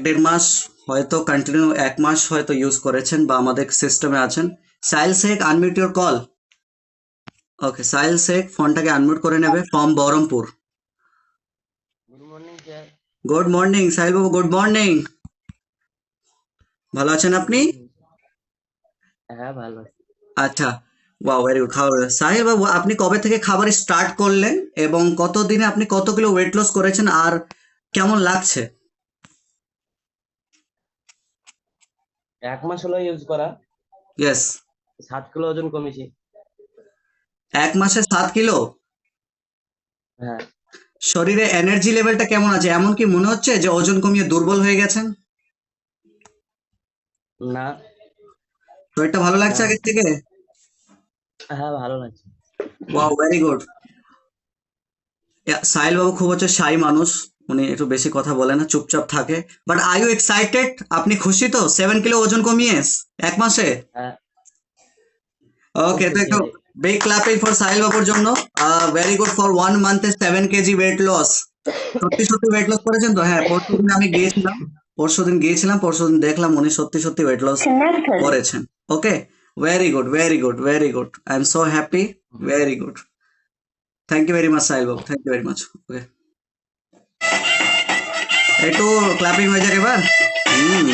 দেড় মাস হয়তো কন্টিনিউ, 1 মাস হয়তো ইউজ করেছেন বা আমাদের সিস্টেমে আছেন। Sahil Sheikh, unmute your call. Okay, Sahil Sheikh ফোনটাকে আনমিউট করে নেবে, from Baharampur. Good morning sir. Good morning Sahil বাবু, গুড মর্নিং। ভালো আছেন আপনি? হ্যাঁ ভালো আছি। আচ্ছা, ওয়াও, ভেরি গুড। খাবার সাহিল বাবু, আপনি কবে থেকে খাবার স্টার্ট করলেন এবং কত দিনে আপনি কত কিলো ওয়েট লস করেছেন আর কেমন লাগছে? 1 মাস হলো ইউজ করা। ইয়েস। 7 কিলো ওজন কমেছে। 1 মাসে 7 কিলো? হ্যাঁ। শরীরে এনার্জি লেভেলটা কেমন আছে? এমন কি মনে হচ্ছে যে ওজন কমিয়ে দুর্বল হয়ে গেছেন? না। শরীরটা ভালো লাগছে না। আগের থেকে? হ্যাঁ ভালো লাগছে। Wow, very good. সাহিল বাবু খুব হচ্ছে শাই মানুষ, উনি একটু বেশি কথা বলে না, চুপচাপ থাকে। But are you excited? আপনি খুশি তো 7 কিলো ওজন কমিয়ে 1 মাসে? হ্যাঁ, খুব ওকে, তো খুশি একটু ভাই। বিগ ক্লাপিং ফর সাহিল বাবুর জন্য। ভেরি গুড, ফর 1 মান্থে 7 কেজি ওয়েট লস। সত্যি সত্যি ওয়েট লস করেছেন তো? হ্যাঁ, পরশুদিন আমি গিয়েছিলাম, পরশুদিন দেখলাম উনি সত্যি সত্যি ওয়েট লস করেছেন। Okay, very good, very good, very good. I am so happy. Very good. Thank you very much Sahil বাবু, thank you very much. Okay, একটু ক্লাপিং হয়ে যাক এবার। হুম।